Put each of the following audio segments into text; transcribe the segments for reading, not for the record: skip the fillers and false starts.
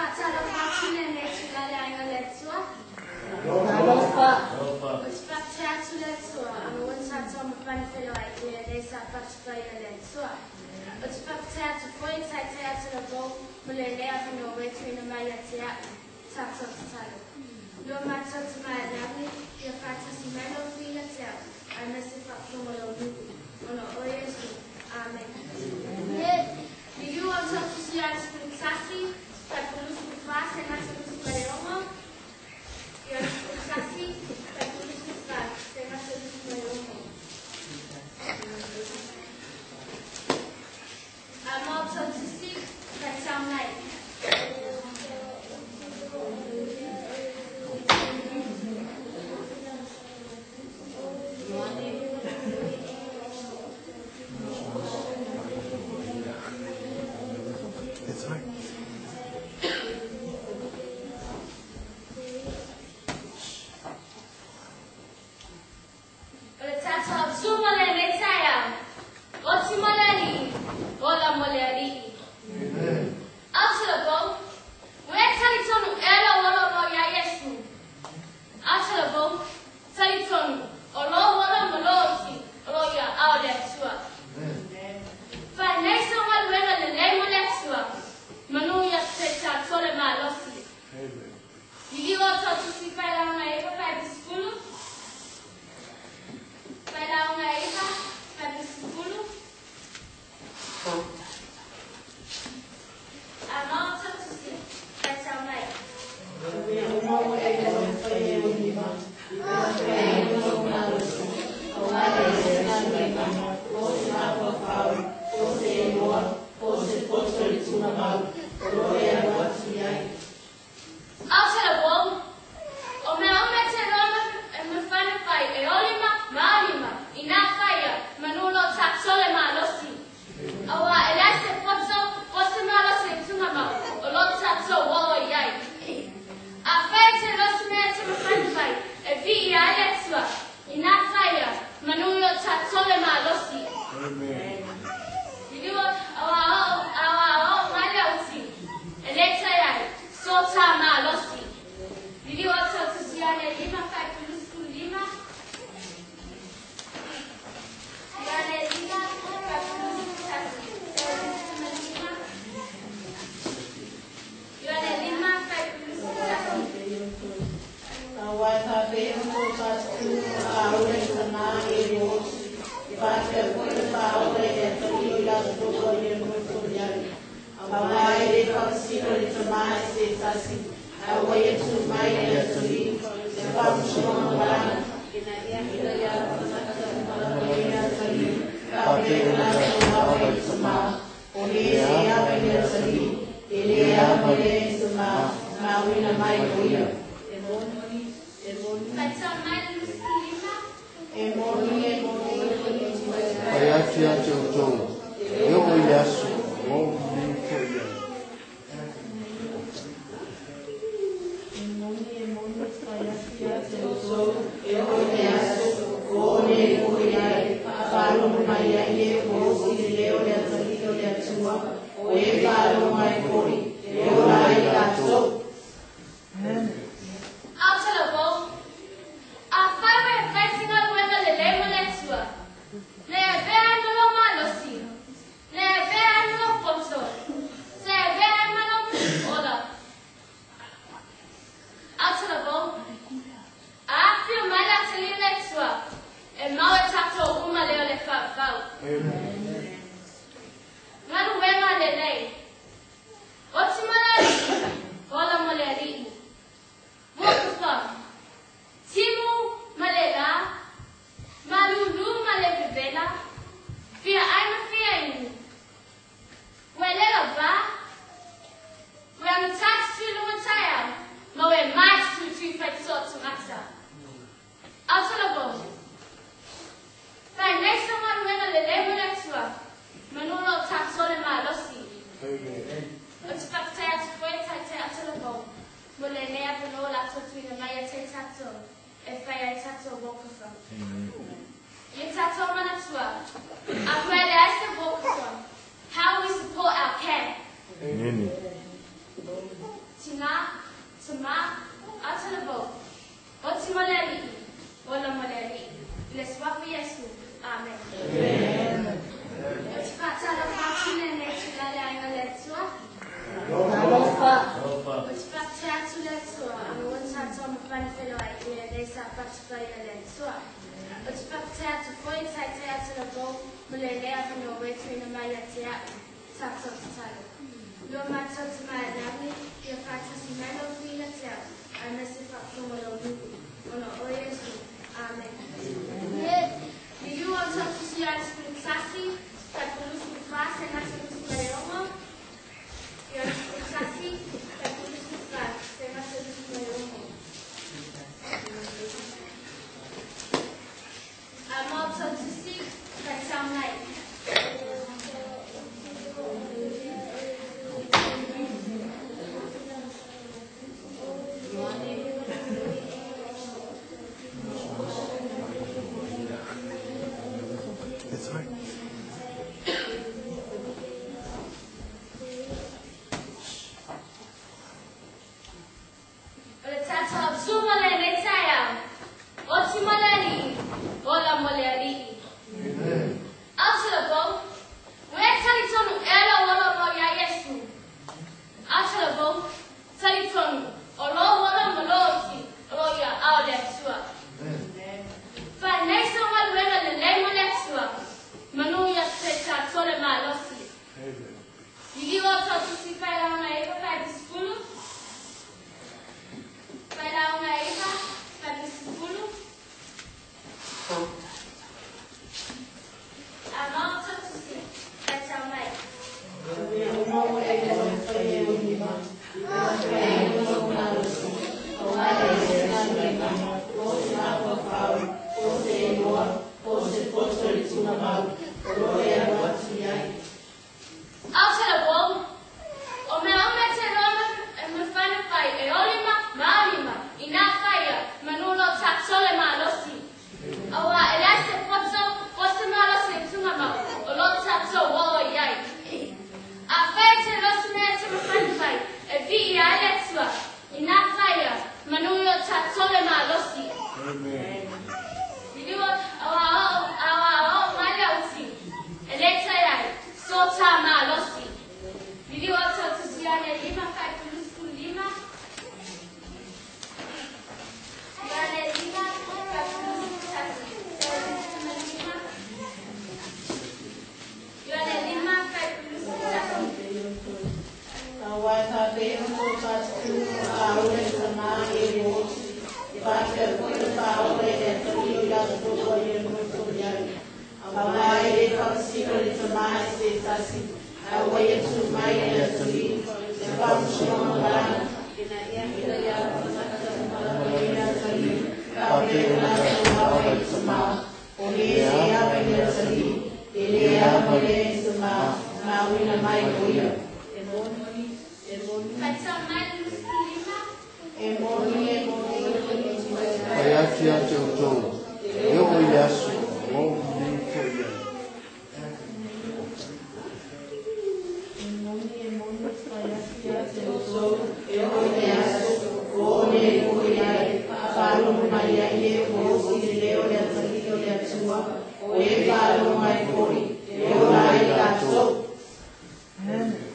How Tina, Tama, Atalabo, Otimaleli, Olamaleli, Leswafi Yesu, Amen. Otipatala Patine Netulale Angaletua, Otipatia Tuletua, and one Satom Fanfilo idea, Lesa Patipaya Letua. Otipatia to point Satia to the bow, Mulea from your way to in the Malatia, Sato Talo. Your matter to my lovely, your practice in my love feel at yours, and the sip up from a on our Oyes. Amen. Do you want to see our spirit sassy? That will look fast and has to look by Roma? Your spirit sassy? That will look fast and has to look by Roma. I'm also to see that sound like. Amen.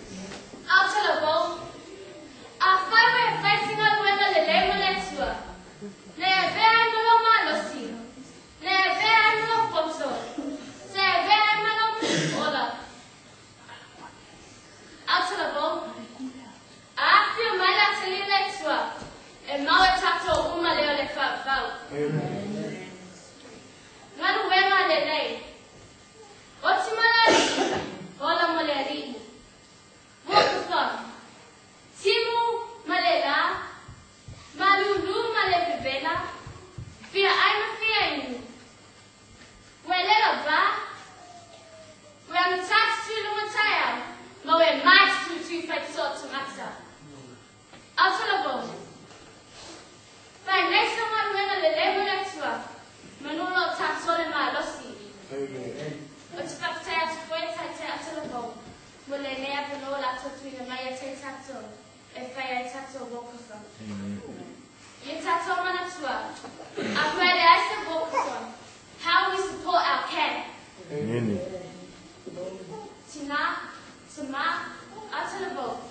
how we support our camp. Amen. Tina, Sama, Atalabo.